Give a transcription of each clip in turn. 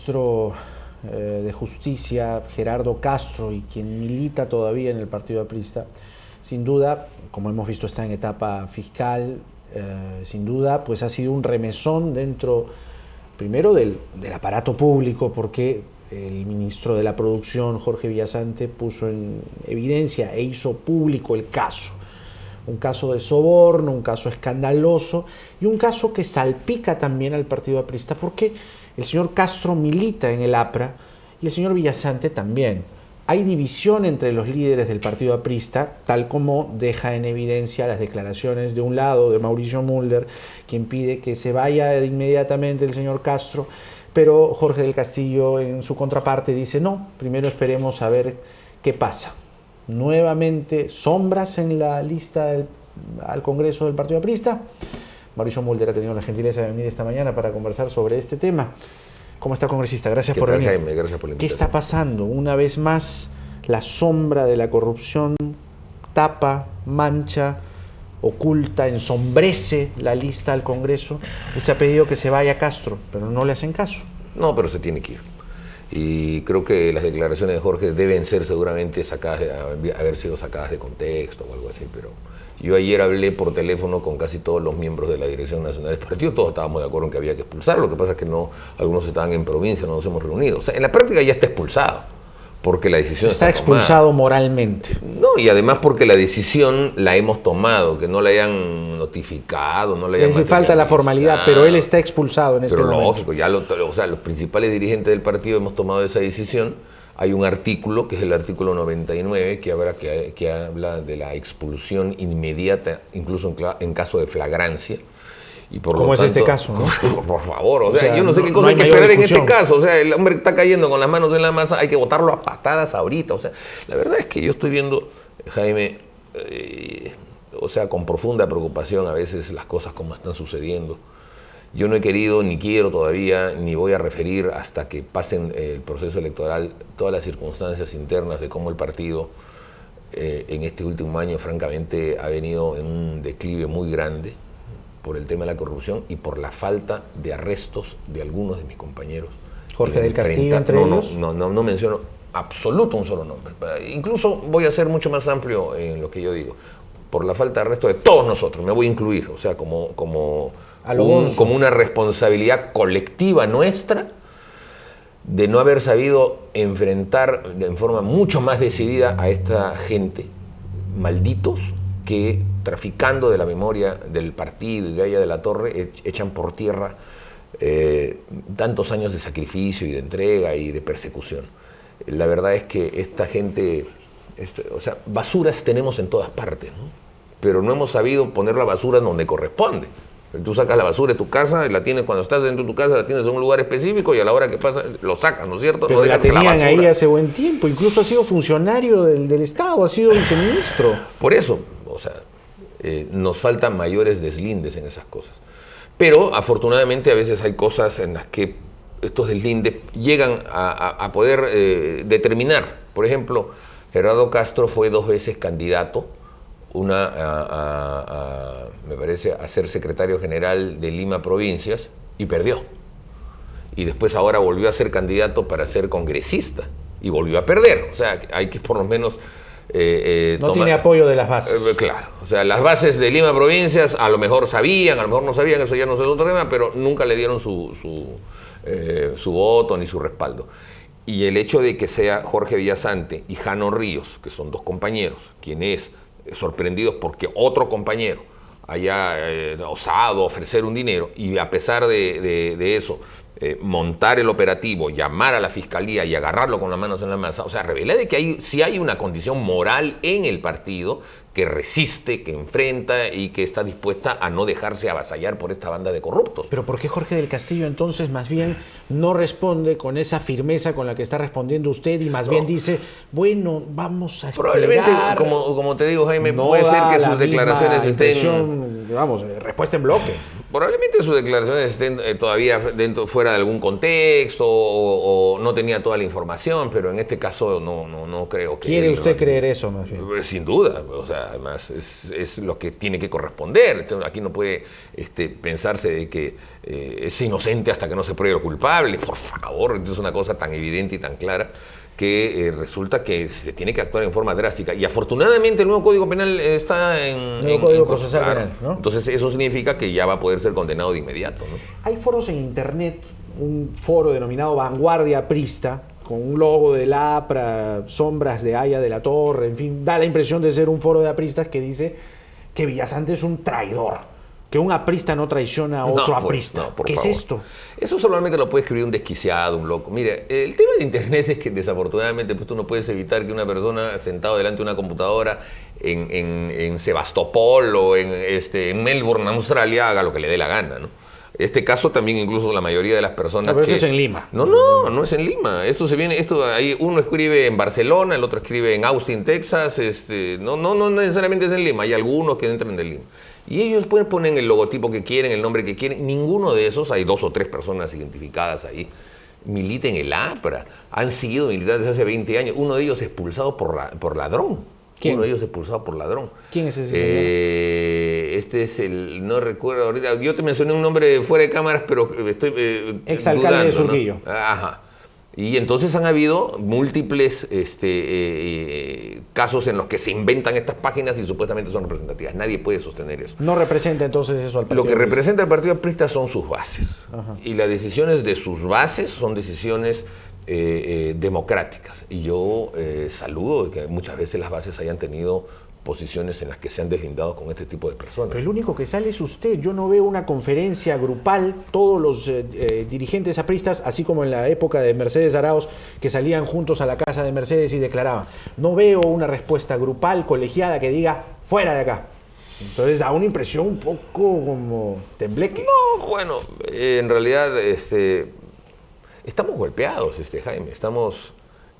Ministro de Justicia, Gerardo Castro, y quien milita todavía en el Partido Aprista, sin duda, como hemos visto, está en etapa fiscal, sin duda, pues ha sido un remesón dentro, primero del aparato público, porque el ministro de la Producción, Jorge Villasante, puso en evidencia e hizo público el caso. Un caso de soborno, un caso escandaloso y un caso que salpica también al Partido Aprista, porque el señor Castro milita en el APRA y el señor Villasante también. Hay división entre los líderes del Partido Aprista, tal como deja en evidencia las declaraciones de un lado de Mauricio Mulder, quien pide que se vaya inmediatamente el señor Castro, pero Jorge del Castillo en su contraparte dice no, primero esperemos a ver qué pasa. Nuevamente sombras en la lista al Congreso del Partido Aprista. Mauricio Mulder ha tenido la gentileza de venir esta mañana para conversar sobre este tema. ¿Cómo está, congresista? Gracias por venir. Jaime, gracias por la invitación. ¿Qué está pasando? Una vez más, la sombra de la corrupción tapa, mancha, oculta, ensombrece la lista al Congreso. Usted ha pedido que se vaya Castro, pero no le hacen caso. No, pero se tiene que ir. Y creo que las declaraciones de Jorge deben ser seguramente haber sido sacadas de contexto o algo así, pero yo ayer hablé por teléfono con casi todos los miembros de la Dirección Nacional del Partido, todos estábamos de acuerdo en que había que expulsarlo, lo que pasa es que no, algunos estaban en provincia, no nos hemos reunido. O sea, en la práctica ya está expulsado, porque la decisión está expulsado tomada moralmente. No, y además porque la decisión la hemos tomado, que no la hayan notificado, no la hayan... Es decir, falta la formalidad, pero él está expulsado en este momento. Lógico, ya o sea, los principales dirigentes del partido hemos tomado esa decisión. Hay un artículo, que es el artículo 99, que habla de la expulsión inmediata, incluso en caso de flagrancia. Y por ¿Cómo es este caso? ¿No? Por favor, o sea, yo no sé qué cosa hay que esperar en este caso. O sea, el hombre está cayendo con las manos en la masa, hay que botarlo a patadas ahorita. O sea, la verdad es que yo estoy viendo, Jaime, o sea, con profunda preocupación a veces las cosas como están sucediendo. Yo no he querido, ni quiero todavía, ni voy a referir hasta que pasen el proceso electoral todas las circunstancias internas de cómo el partido en este último año, francamente, ha venido en un declive muy grande por el tema de la corrupción y por la falta de arrestos de algunos de mis compañeros. Jorge del Castillo, entre ellos. No menciono absoluto un solo nombre. Incluso voy a ser mucho más amplio en lo que yo digo. Por la falta de arresto de todos nosotros, me voy a incluir, o sea, como una responsabilidad colectiva nuestra de no haber sabido enfrentar de forma mucho más decidida a esta gente, malditos, que traficando de la memoria del partido y de allá de la Torre echan por tierra tantos años de sacrificio y de entrega y de persecución. La verdad es que esta gente, o sea, basuras tenemos en todas partes, ¿no? Pero no hemos sabido poner la basura donde corresponde. Tú sacas la basura de tu casa, la tienes cuando estás dentro de tu casa, la tienes en un lugar específico y a la hora que pasa lo sacas, ¿no es cierto? Pero no la tenían ahí hace buen tiempo, incluso ha sido funcionario del Estado, ha sido viceministro. Por eso, o sea, nos faltan mayores deslindes en esas cosas. Pero afortunadamente a veces hay cosas en las que estos deslindes llegan a poder determinar. Por ejemplo, Gerardo Castro fue 2 veces candidato, me parece, a ser secretario general de Lima Provincias y perdió. Y después ahora volvió a ser candidato para ser congresista y volvió a perder. O sea, hay que por lo menos... no tiene apoyo de las bases. Claro, o sea, las bases de Lima Provincias a lo mejor sabían, a lo mejor no sabían, eso ya no es otro tema, pero nunca le dieron su voto ni su respaldo. Y el hecho de que sea Jorge Villasante y Jano Ríos, que son 2 compañeros, quienes sorprendidos porque otro compañero haya osado ofrecer un dinero y a pesar de eso montar el operativo, llamar a la fiscalía y agarrarlo con las manos en la masa, o sea, revela de que sí hay una condición moral en el partido que resiste, que enfrenta y que está dispuesta a no dejarse avasallar por esta banda de corruptos. Pero ¿por qué Jorge del Castillo entonces más bien no responde con esa firmeza con la que está respondiendo usted y más bien dice, bueno, vamos a esperar? Probablemente, como te digo, Jaime, no puede ser que sus declaraciones estén... Vamos, respuesta en bloque. Probablemente sus declaraciones estén todavía fuera de algún contexto o no tenía toda la información, pero en este caso no creo que... ¿Quiere usted creer eso, más bien? Sin duda, o sea, además es lo que tiene que corresponder. Aquí no puede pensarse de que es inocente hasta que no se pruebe lo culpable. Por favor, es una cosa tan evidente y tan clara que resulta que se tiene que actuar en forma drástica. Y afortunadamente el nuevo Código Penal está en... Nuevo Código Procesal Penal, ¿no? Entonces eso significa que ya va a poder ser condenado de inmediato, ¿no? Hay foros en internet, un foro denominado Vanguardia Aprista, con un logo de la APRA, sombras de Haya de la Torre, en fin, da la impresión de ser un foro de apristas que dice que Villasante es un traidor, que un aprista no traiciona a otro aprista. ¿Qué es esto? Eso solamente lo puede escribir un desquiciado, un loco. Mire, el tema de internet es que desafortunadamente pues, tú no puedes evitar que una persona sentado delante de una computadora en Sebastopol o en Melbourne, Australia, haga lo que le dé la gana, ¿no? Este caso también incluso la mayoría de las personas pero eso es en Lima. No es en Lima. Ahí uno escribe en Barcelona, el otro escribe en Austin, Texas. No necesariamente es en Lima. Hay algunos que entran de Lima. Y ellos pueden poner el logotipo que quieren, el nombre que quieren. Ninguno de esos, hay 2 o 3 personas identificadas ahí, milita en el APRA. Han sido militantes hace 20 años. Uno de ellos expulsado por ladrón. ¿Quién? Uno de ellos expulsado por ladrón. ¿Quién es ese señor? Este es no recuerdo ahorita. Yo te mencioné un nombre fuera de cámaras, pero estoy exalcalde de Surquillo. ¿No? Ajá. Y entonces han habido múltiples casos en los que se inventan estas páginas y supuestamente son representativas. Nadie puede sostener eso. ¿No representa entonces eso al partido? Lo que representa el partido aprista son sus bases. Ajá. Y las decisiones de sus bases son decisiones democráticas. Y yo saludo que muchas veces las bases hayan tenido posiciones en las que se han deslindado con este tipo de personas. Pero el único que sale es usted. Yo no veo una conferencia grupal, todos los dirigentes apristas, así como en la época de Mercedes Arauz, que salían juntos a la casa de Mercedes y declaraban. No veo una respuesta grupal, colegiada, que diga, fuera de acá. Entonces da una impresión un poco como tembleque. No, bueno, en realidad estamos golpeados, Jaime, estamos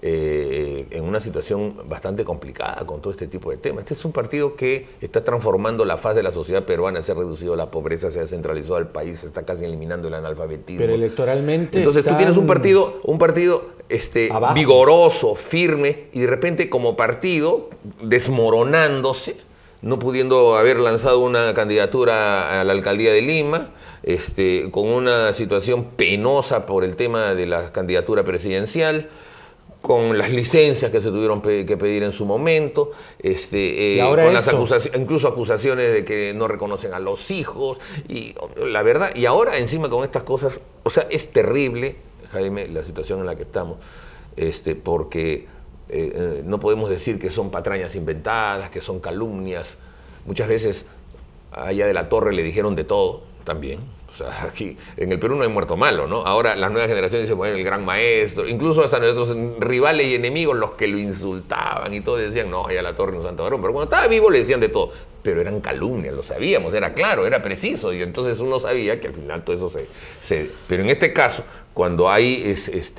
en una situación bastante complicada con todo este tipo de temas. Este es un partido que está transformando la faz de la sociedad peruana, se ha reducido la pobreza, se ha centralizado el país, se está casi eliminando el analfabetismo. Pero electoralmente entonces tú tienes un partido vigoroso, firme, y de repente como partido desmoronándose, no pudiendo haber lanzado una candidatura a la alcaldía de Lima, con una situación penosa por el tema de la candidatura presidencial, con las licencias que se tuvieron que pedir en su momento, ¿Y ahora con las incluso acusaciones de que no reconocen a los hijos, y la verdad, y ahora encima con estas cosas, o sea, es terrible, Jaime, la situación en la que estamos, porque no podemos decir que son patrañas inventadas, que son calumnias. Muchas veces a Haya de la Torre le dijeron de todo también. O sea, aquí en el Perú no hay muerto malo, ¿no? Ahora las nuevas generaciones dicen, bueno, el gran maestro, incluso hasta nuestros rivales y enemigos, los que lo insultaban y todo, decían, no, Haya de la Torre no es santo varón. Pero cuando estaba vivo le decían de todo. Pero eran calumnias, lo sabíamos, era claro, era preciso. Y entonces uno sabía que al final todo eso Pero en este caso, cuando hay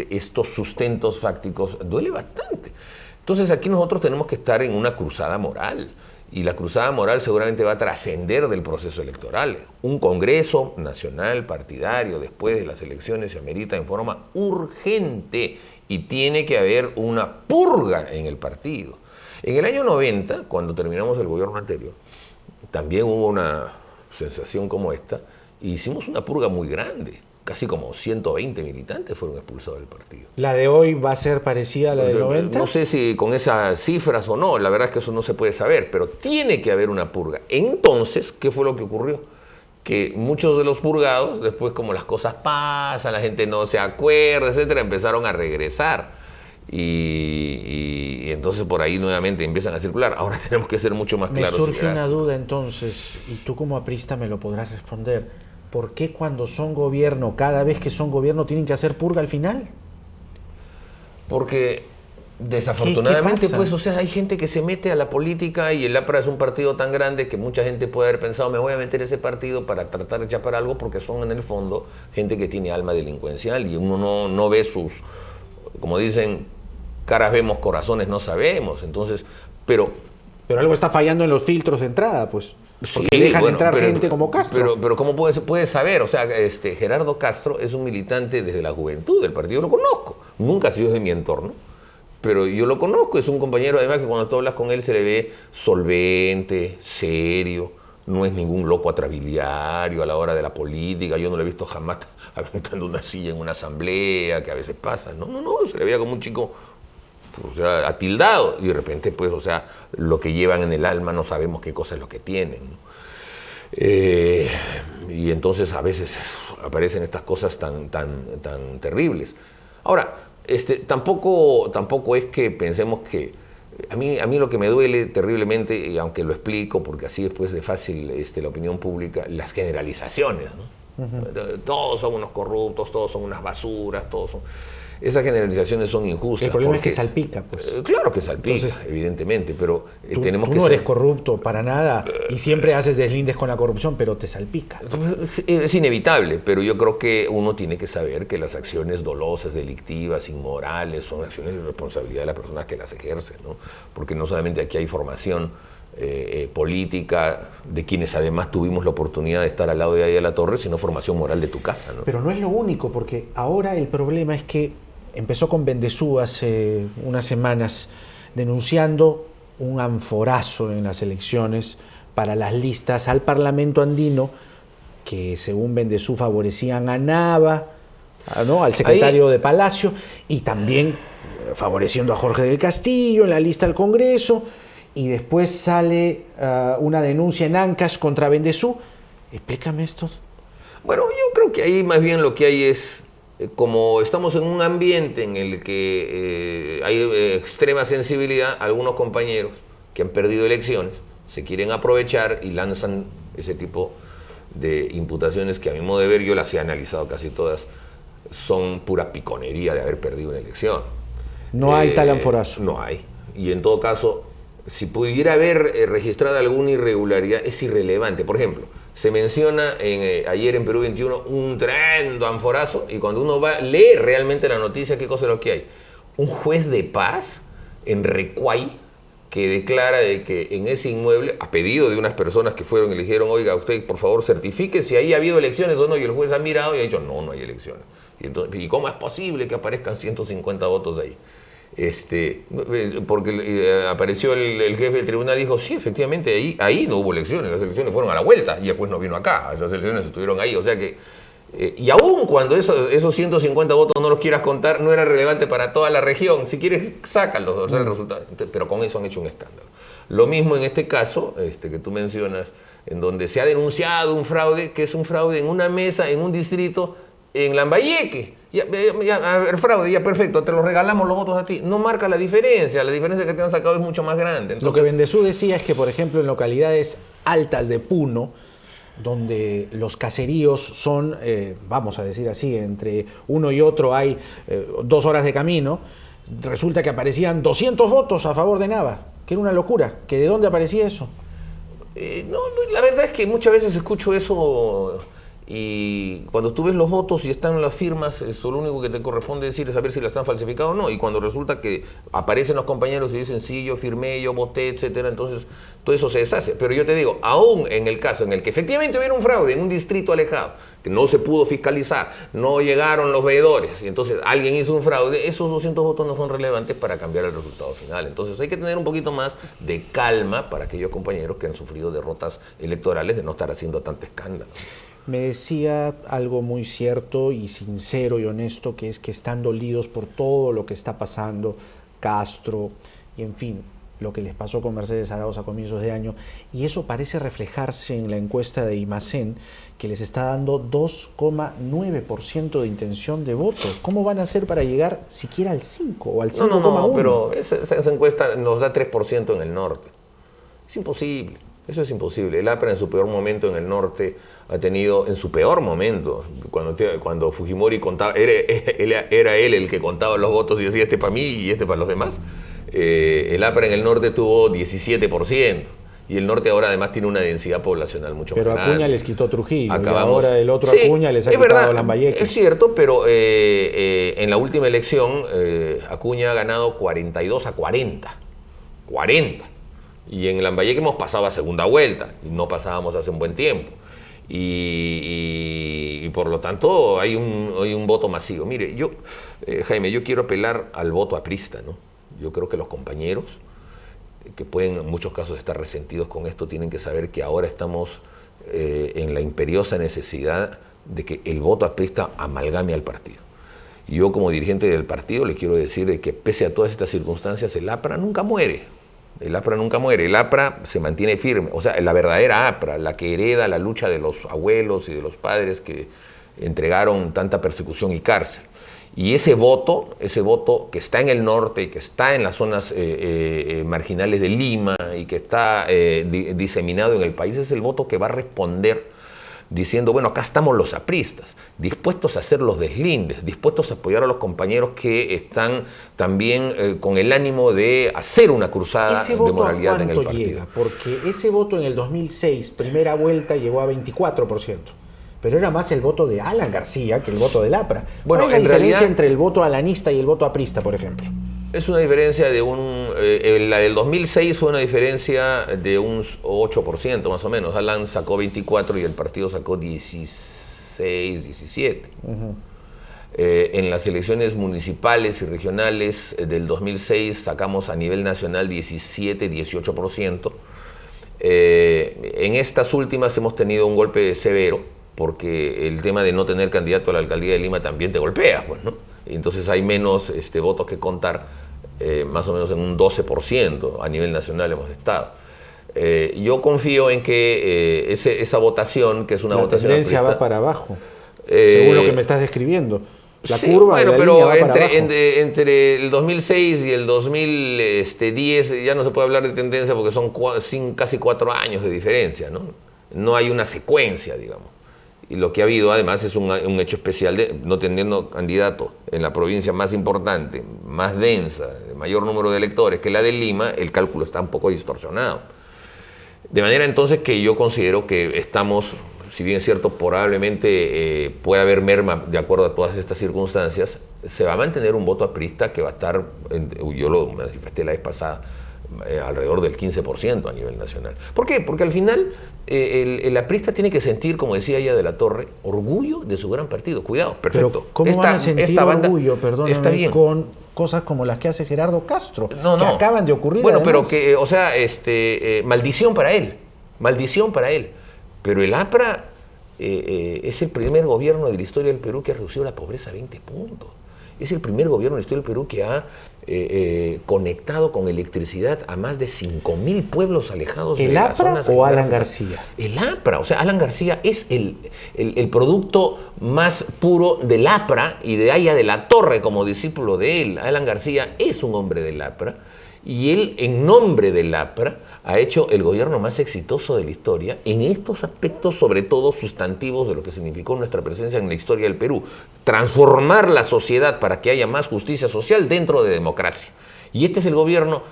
estos sustentos fácticos, duele bastante. Entonces aquí nosotros tenemos que estar en una cruzada moral. Y la cruzada moral seguramente va a trascender del proceso electoral. Un Congreso Nacional partidario después de las elecciones se amerita en forma urgente y tiene que haber una purga en el partido. En el año 90, cuando terminamos el gobierno anterior, también hubo una sensación como esta y hicimos una purga muy grande. Casi como 120 militantes fueron expulsados del partido. ¿La de hoy va a ser parecida a la del 90? No sé si con esas cifras o no, la verdad es que eso no se puede saber, pero tiene que haber una purga. Entonces, ¿qué fue lo que ocurrió? Que muchos de los purgados, después como las cosas pasan, la gente no se acuerda, etcétera, empezaron a regresar. Y entonces por ahí nuevamente empiezan a circular. Ahora tenemos que ser mucho más claros. Me surge una duda entonces, y tú como aprista me lo podrás responder. ¿Por qué cuando son gobierno, cada vez que son gobierno, tienen que hacer purga al final? Porque desafortunadamente, ¿Qué pues, o sea, hay gente que se mete a la política y el APRA es un partido tan grande que mucha gente puede haber pensado, me voy a meter a ese partido para tratar de chapar algo, porque son en el fondo gente que tiene alma delincuencial y uno no ve sus, como dicen, caras vemos, corazones no sabemos. Entonces, pero algo está fallando en los filtros de entrada, pues. Porque dejan entrar gente como Castro. Pero ¿cómo puede saber? O sea, Gerardo Castro es un militante desde la juventud del partido, yo lo conozco. nunca ha sido de mi entorno, pero yo lo conozco, es un compañero además que cuando tú hablas con él se le ve solvente, serio, no es ningún loco atrabiliario a la hora de la política, yo no lo he visto jamás aventando una silla en una asamblea, que a veces pasa, no, se le veía como un chico, o sea, atildado, y de repente, pues, o sea, lo que llevan en el alma no sabemos qué cosa es lo que tienen, ¿no? Y entonces a veces aparecen estas cosas tan terribles. Ahora, tampoco es que pensemos que a mí lo que me duele terriblemente, y aunque lo explico porque así después es fácil la opinión pública, las generalizaciones, ¿no? Todos son unos corruptos, todos son unas basuras, esas generalizaciones son injustas. El problema es que salpica, pues. Claro que salpica. Entonces, evidentemente, pero tenemos tú que no eres corrupto para nada y siempre haces deslindes con la corrupción, pero te salpica. Es inevitable, pero yo creo que uno tiene que saber que las acciones dolosas, delictivas, inmorales, son acciones de responsabilidad de las personas que las ejercen, ¿no? Porque no solamente aquí hay formación política de quienes además tuvimos la oportunidad de estar al lado de ahí de la Torre, sino formación moral de tu casa, ¿no? Pero no es lo único, porque ahora el problema es que empezó con Bendezú hace unas semanas denunciando un anforazo en las elecciones para las listas al Parlamento andino que según Bendezú favorecían a Nava, ¿no?, al secretario de Palacio, y también favoreciendo a Jorge del Castillo en la lista al Congreso, y después sale una denuncia en Ancash contra Bendezú. Explícame esto. Bueno, yo creo que ahí más bien lo que hay es, como estamos en un ambiente en el que hay extrema sensibilidad, algunos compañeros que han perdido elecciones se quieren aprovechar y lanzan ese tipo de imputaciones que a mi modo de ver, yo las he analizado casi todas, son pura piconería de haber perdido una elección. No hay tal anforazo. No hay. Y en todo caso, si pudiera haber registrado alguna irregularidad, es irrelevante. Por ejemplo, se menciona ayer en Perú 21 un tremendo anforazo, y cuando uno lee realmente la noticia, ¿qué cosa es lo que hay? Un juez de paz en Recuay que declara de que en ese inmueble, a pedido de unas personas que fueron y le dijeron, oiga, usted por favor certifique si ahí ha habido elecciones o no, y el juez ha mirado y ha dicho, no hay elecciones. Y entonces, ¿y cómo es posible que aparezcan 150 votos ahí? Porque apareció el jefe del tribunal y dijo, sí, efectivamente, ahí no hubo elecciones, las elecciones fueron a la vuelta y el juez no vino acá, las elecciones estuvieron ahí, o sea que, y aún cuando esos 150 votos no los quieras contar, no era relevante para toda la región, si quieres, sácalos, o sea, el resultado. Pero con eso han hecho un escándalo. Lo mismo en este caso, que tú mencionas, en donde se ha denunciado un fraude, que es un fraude en una mesa, en un distrito, en Lambayeque. El fraude, ya perfecto, te lo regalamos los votos a ti. No marca la diferencia que te han sacado es mucho más grande. Entonces, lo que Bendezú decía es que, por ejemplo, en localidades altas de Puno, donde los caseríos son, vamos a decir así, entre uno y otro hay 2 horas de camino, resulta que aparecían 200 votos a favor de Nava, que era una locura. ¿Que de dónde aparecía eso? No, la verdad es que muchas veces escucho eso. Y cuando tú ves los votos y están las firmas, lo único que te corresponde decir es saber si las están falsificadas o no. Y cuando resulta que aparecen los compañeros y dicen, sí, yo firmé, yo voté, etcétera, entonces todo eso se deshace. Pero yo te digo, aún en el caso en el que efectivamente hubiera un fraude en un distrito alejado, que no se pudo fiscalizar, no llegaron los veedores, y entonces alguien hizo un fraude, esos 200 votos no son relevantes para cambiar el resultado final. Entonces hay que tener un poquito más de calma para aquellos compañeros que han sufrido derrotas electorales, de no estar haciendo tanto escándalo. Me decía algo muy cierto y sincero y honesto, que es que están dolidos por todo lo que está pasando, Castro y en fin, lo que les pasó con Mercedes Arauz a comienzos de año, y eso parece reflejarse en la encuesta de Imacén, que les está dando 2,9% de intención de voto. ¿Cómo van a hacer para llegar siquiera al 5 o al 5,1? No, pero esa encuesta nos da 3% en el norte. Es imposible. Eso es imposible. El APRA en su peor momento en el norte ha tenido, en su peor momento, cuando Fujimori contaba, era él el que contaba los votos y decía, este para mí y este para los demás. El APRA en el norte tuvo 17%. Y el norte ahora además tiene una densidad poblacional mucho más grande. Pero Acuña les quitó Trujillo, y ahora el otro Acuña les ha quitado Lambayeque. Es cierto, pero en la última elección Acuña ha ganado 42-40. 40. Y en Lambayeque hemos pasado a segunda vuelta, y no pasábamos hace un buen tiempo. y por lo tanto hay un voto masivo. Mire, Jaime, yo quiero apelar al voto aprista, ¿no? Yo creo que los compañeros, que pueden en muchos casos estar resentidos con esto, tienen que saber que ahora estamos en la imperiosa necesidad de que el voto aprista amalgame al partido. Yo, como dirigente del partido, le quiero decir que pese a todas estas circunstancias, el APRA nunca muere. El APRA nunca muere, el APRA se mantiene firme. O sea, la verdadera APRA, la que hereda la lucha de los abuelos y de los padres que entregaron tanta persecución y cárcel. Y ese voto que está en el norte y que está en las zonas marginales de Lima y que está diseminado en el país, es el voto que va a responder diciendo, bueno, acá estamos los apristas, dispuestos a hacer los deslindes, dispuestos a apoyar a los compañeros que están también con el ánimo de hacer una cruzada de moralidad en el partido. Llega? Porque ese voto en el 2006, primera vuelta, llegó a 24%. Pero era más el voto de Alan García que el voto del APRA. Bueno, ¿cuál es la diferencia entre el voto alanista y el voto aprista, por ejemplo? Es una diferencia de la del 2006 fue una diferencia de un 8% más o menos. Alan sacó 24 y el partido sacó 16, 17. En las elecciones municipales y regionales del 2006 sacamos a nivel nacional 17, 18%. En estas últimas hemos tenido un golpe severo, porque el tema de no tener candidato a la alcaldía de Lima también te golpea, pues, ¿no? Entonces hay menos votos que contar, más o menos en un 12% a nivel nacional hemos estado. Yo confío en que esa votación, que es una votación... La tendencia va para abajo, según lo que me estás describiendo. La curva bueno, de la pero línea va para abajo. entre el 2006 y el 2010 ya no se puede hablar de tendencia porque son casi 4 años de diferencia, ¿no? No hay una secuencia, digamos. Y lo que ha habido además es un hecho especial de no teniendo candidato en la provincia más importante, más densa, de mayor número de electores que la de Lima, el cálculo está un poco distorsionado. De manera entonces que yo considero que estamos, si bien es cierto, probablemente puede haber merma de acuerdo a todas estas circunstancias, se va a mantener un voto aprista que va a estar, yo lo manifesté la vez pasada, alrededor del 15% a nivel nacional. ¿Por qué? Porque al final el aprista tiene que sentir, como decía ella de la Torre, orgullo de su gran partido. Cuidado, perfecto. Pero ¿cómo van a sentir orgullo, perdóname, con cosas como las que hace Gerardo Castro, que acaban de ocurrir? Bueno, además. pero que, o sea, maldición para él, maldición para él. Pero el APRA es el primer gobierno de la historia del Perú que ha reducido la pobreza a 20 puntos. Es el primer gobierno de la historia del Perú que ha conectado con electricidad a más de 5.000 pueblos alejados de las zonas. ¿El APRA o Alan García? El APRA, o sea, Alan García es el producto más puro del APRA y de Aya de la Torre como discípulo de él. Alan García es un hombre del APRA y él, en nombre del APRA, ha hecho el gobierno más exitoso de la historia en estos aspectos, sobre todo sustantivos de lo que significó nuestra presencia en la historia del Perú. Transformar la sociedad para que haya más justicia social dentro de democracia. Y este es el gobierno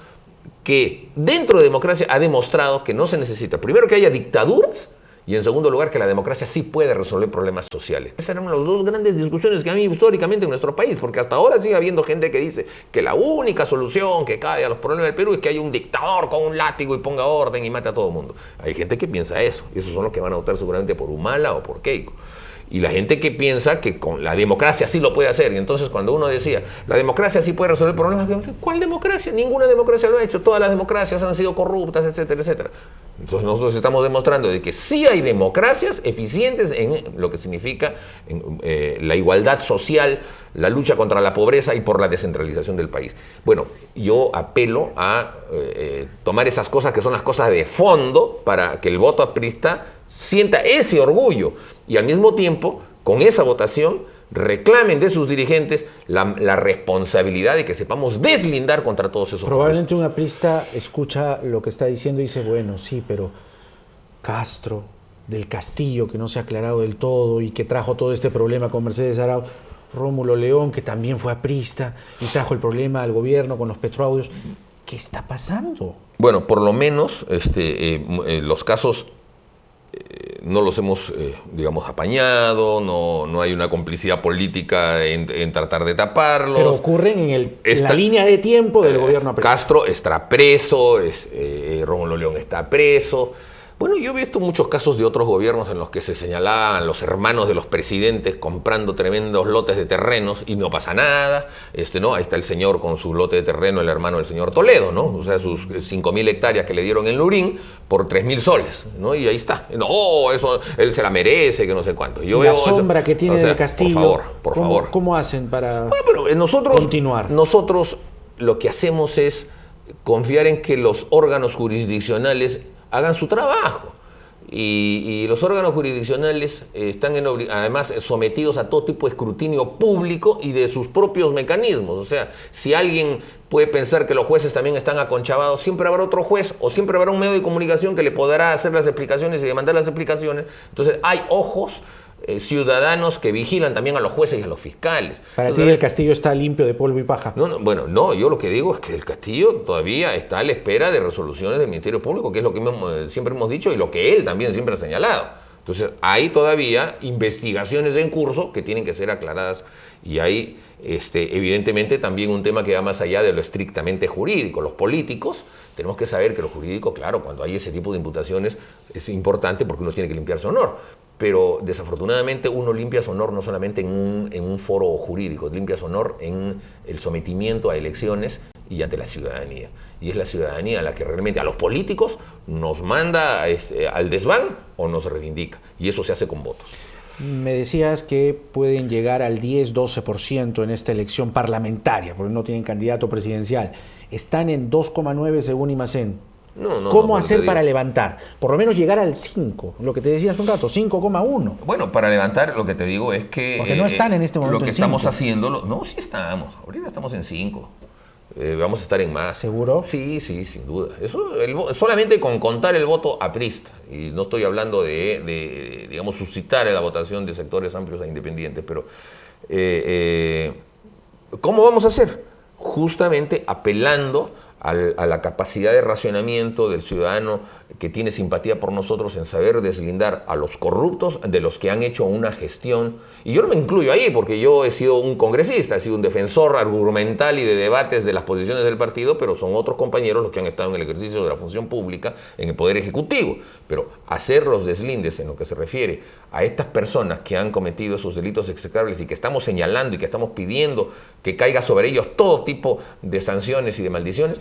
que dentro de democracia ha demostrado que no se necesita, primero, que haya dictaduras, y en segundo lugar, que la democracia sí puede resolver problemas sociales. Esas eran las dos grandes discusiones que ha habido históricamente en nuestro país, porque hasta ahora sigue habiendo gente que dice que la única solución que cae a los problemas del Perú es que haya un dictador con un látigo y ponga orden y mate a todo el mundo. Hay gente que piensa eso, y esos son los que van a votar seguramente por Humala o por Keiko. Y la gente que piensa que con la democracia sí lo puede hacer. Y entonces cuando uno decía, la democracia sí puede resolver problemas, ¿cuál democracia? Ninguna democracia lo ha hecho. Todas las democracias han sido corruptas, etcétera, etcétera. Entonces nosotros estamos demostrando de que sí hay democracias eficientes en lo que significa la igualdad social, la lucha contra la pobreza y por la descentralización del país. Bueno, yo apelo a tomar esas cosas que son las cosas de fondo para que el voto aprista sienta ese orgullo y al mismo tiempo, con esa votación, reclamen de sus dirigentes la responsabilidad de que sepamos deslindar contra todos esos Probablemente un aprista escucha lo que está diciendo y dice, bueno, sí, pero Castro, del Castillo, que no se ha aclarado del todo y que trajo todo este problema con Mercedes Arauz, Rómulo León, que también fue aprista y trajo el problema al gobierno con los petroaudios. ¿Qué está pasando? Bueno, por lo menos los casos no los hemos, digamos, apañado, no hay una complicidad política en tratar de taparlos. Pero ocurren en la línea de tiempo del gobierno aprista. Castro está preso, Rómulo León está preso. Bueno, yo he visto muchos casos de otros gobiernos en los que se señalaban los hermanos de los presidentes comprando tremendos lotes de terrenos y no pasa nada. ¿No? Ahí está el señor con su lote de terreno, el hermano del señor Toledo, ¿no? O sea, sus 5.000 hectáreas que le dieron en Lurín por 3.000 soles, ¿no? Y ahí está. No, eso él se la merece, que no sé cuánto. Yo la veo sombra que tiene del Castillo. Por favor. ¿Cómo hacen para continuar? Nosotros lo que hacemos es confiar en que los órganos jurisdiccionales hagan su trabajo. Y los órganos jurisdiccionales están además sometidos a todo tipo de escrutinio público y de sus propios mecanismos. O sea, si alguien puede pensar que los jueces también están aconchavados, siempre habrá otro juez o siempre habrá un medio de comunicación que le podrá hacer las explicaciones y demandar las explicaciones. Entonces hay ojos ciudadanos que vigilan también a los jueces y a los fiscales. Para ti el Castillo está limpio de polvo y paja. No, yo lo que digo es que el Castillo todavía está a la espera de resoluciones del Ministerio Público, que es lo que siempre hemos dicho y lo que él también siempre ha señalado. Entonces hay todavía investigaciones en curso que tienen que ser aclaradas y hay evidentemente también un tema que va más allá de lo estrictamente jurídico. Los políticos tenemos que saber que lo jurídico, claro, cuando hay ese tipo de imputaciones es importante porque uno tiene que limpiar su honor. Pero desafortunadamente uno limpia su honor no solamente en un foro jurídico, limpia su honor en el sometimiento a elecciones y ante la ciudadanía. Y es la ciudadanía la que realmente a los políticos nos manda al desván o nos reivindica. Y eso se hace con votos. Me decías que pueden llegar al 10-12% en esta elección parlamentaria, porque no tienen candidato presidencial. Están en 2,9 según Imacén. ¿Cómo hacer para levantar? Por lo menos llegar al 5, lo que te decía hace un rato, 5,1. Bueno, para levantar lo que te digo es que... Porque no están en este momento lo que en 5. Estamos haciendo... No, sí estamos. Ahorita estamos en 5. Vamos a estar en más. ¿Seguro? Sí, sin duda. Eso, solamente con contar el voto aprista. Y no estoy hablando de digamos, suscitar la votación de sectores amplios e independientes, pero ¿cómo vamos a hacer? Justamente apelando a la capacidad de racionamiento del ciudadano que tiene simpatía por nosotros en saber deslindar a los corruptos de los que han hecho una gestión. Y yo no me incluyo ahí porque yo he sido un congresista, he sido un defensor argumental y de debates de las posiciones del partido, pero son otros compañeros los que han estado en el ejercicio de la función pública, en el Poder Ejecutivo. Pero hacer los deslindes en lo que se refiere a estas personas que han cometido esos delitos execrables y que estamos señalando y que estamos pidiendo que caiga sobre ellos todo tipo de sanciones y de maldiciones,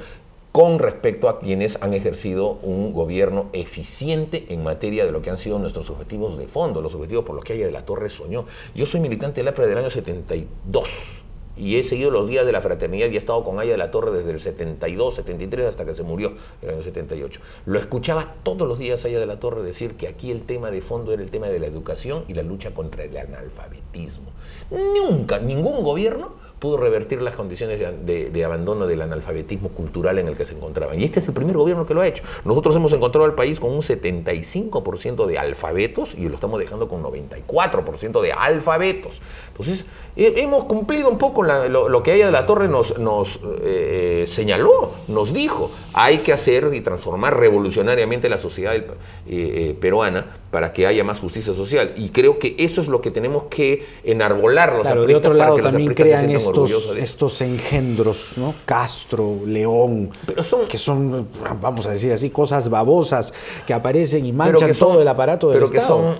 con respecto a quienes han ejercido un gobierno eficiente en materia de lo que han sido nuestros objetivos de fondo, los objetivos por los que Haya de la Torre soñó. Yo soy militante del APRA del año 72 y he seguido los días de la fraternidad y he estado con Haya de la Torre desde el 72, 73 hasta que se murió en el año 78. Lo escuchaba todos los días Haya de la Torre decir que aquí el tema de fondo era el tema de la educación y la lucha contra el analfabetismo. Nunca, ningún gobierno pudo revertir las condiciones de abandono del analfabetismo cultural en el que se encontraban. Y este es el primer gobierno que lo ha hecho. Nosotros hemos encontrado al país con un 75% de alfabetos y lo estamos dejando con 94% de alfabetos. Entonces, hemos cumplido un poco lo que Haya de la Torre nos señaló, nos dijo. Hay que hacer y transformar revolucionariamente la sociedad peruana para que haya más justicia social. Y creo que eso es lo que tenemos que enarbolar los apristas. Claro, de otro lado también crean estos engendros, ¿no? Castro, León, que son, vamos a decir así, cosas babosas que aparecen y manchan todo el aparato del Estado. Pero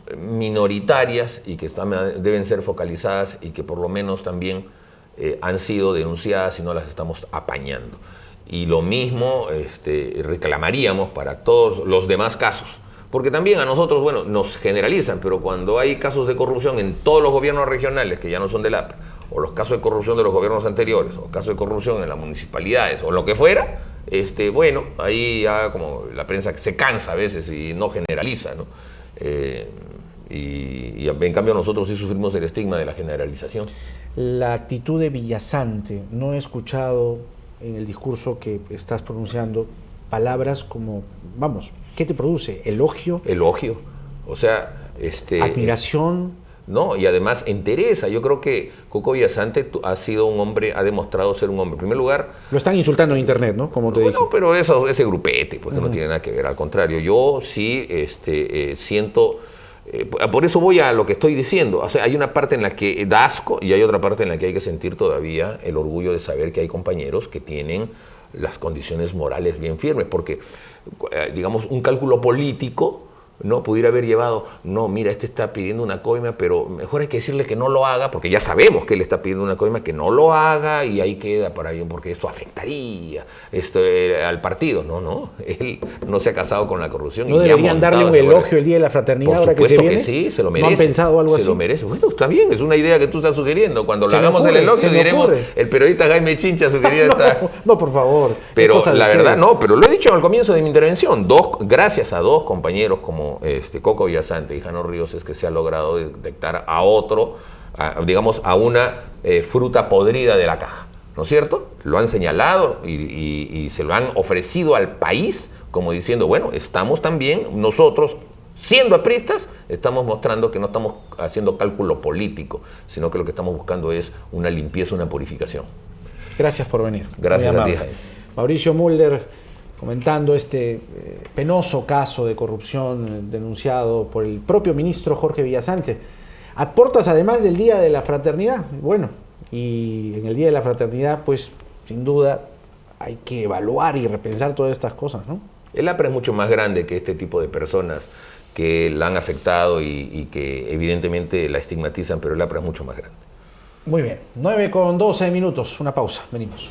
que son minoritarias y que deben ser focalizadas y que por lo menos también han sido denunciadas y no las estamos apañando. Y lo mismo reclamaríamos para todos los demás casos. Porque también a nosotros, bueno, nos generalizan, pero cuando hay casos de corrupción en todos los gobiernos regionales, que ya no son del APRA, o los casos de corrupción de los gobiernos anteriores, o casos de corrupción en las municipalidades, o lo que fuera, bueno, ahí ya como la prensa se cansa a veces y no generaliza, ¿no? Y en cambio nosotros sí sufrimos el estigma de la generalización. La actitud de Villasante, no he escuchado en el discurso que estás pronunciando palabras como, vamos, ¿qué te produce? ¿Elogio? Elogio, o sea... ¿admiración? No, y además entereza. Yo creo que Coco Villasante ha sido un hombre, ha demostrado ser un hombre. En primer lugar... Lo están insultando en internet, ¿no? Como te dije. No, pero ese grupete, pues no tiene nada que ver. Al contrario, yo sí siento... por eso voy a lo que estoy diciendo. O sea, hay una parte en la que da asco y hay otra parte en la que hay que sentir todavía el orgullo de saber que hay compañeros que tienen las condiciones morales bien firmes, porque, digamos, un cálculo político no pudiera haber llevado, no, mira, este está pidiendo una coima, pero mejor hay que decirle que no lo haga, porque ya sabemos que él está pidiendo una coima, que no lo haga, y ahí queda para ello, porque esto afectaría al partido. No, él no se ha casado con la corrupción. ¿No deberían darle un elogio el Día de la Fraternidad ahora que se viene? Por supuesto que sí, se lo merece. ¿No han pensado algo así? Se lo merece. Bueno, está bien, es una idea que tú estás sugiriendo. Cuando le hagamos el elogio diremos, el periodista Jaime Chincha sugería esta... No, por favor. Pero la verdad, no, pero lo he dicho al comienzo de mi intervención, gracias a dos compañeros como Coco Villasante y Jano Ríos es que se ha logrado detectar a otro, digamos, a una fruta podrida de la caja, ¿no es cierto? Lo han señalado y se lo han ofrecido al país como diciendo, bueno, estamos también nosotros, siendo apristas, estamos mostrando que no estamos haciendo cálculo político, sino que lo que estamos buscando es una limpieza, una purificación. Gracias por venir. Gracias a ti, Jaime. Mauricio Mulder, comentando este penoso caso de corrupción denunciado por el propio ministro Jorge Villasante. Aportas además del Día de la Fraternidad. Bueno, y en el Día de la Fraternidad, pues, sin duda, hay que evaluar y repensar todas estas cosas, ¿no? El APRA es mucho más grande que este tipo de personas que la han afectado y que evidentemente la estigmatizan, pero el APRA es mucho más grande. Muy bien, 9:12 minutos, una pausa, venimos.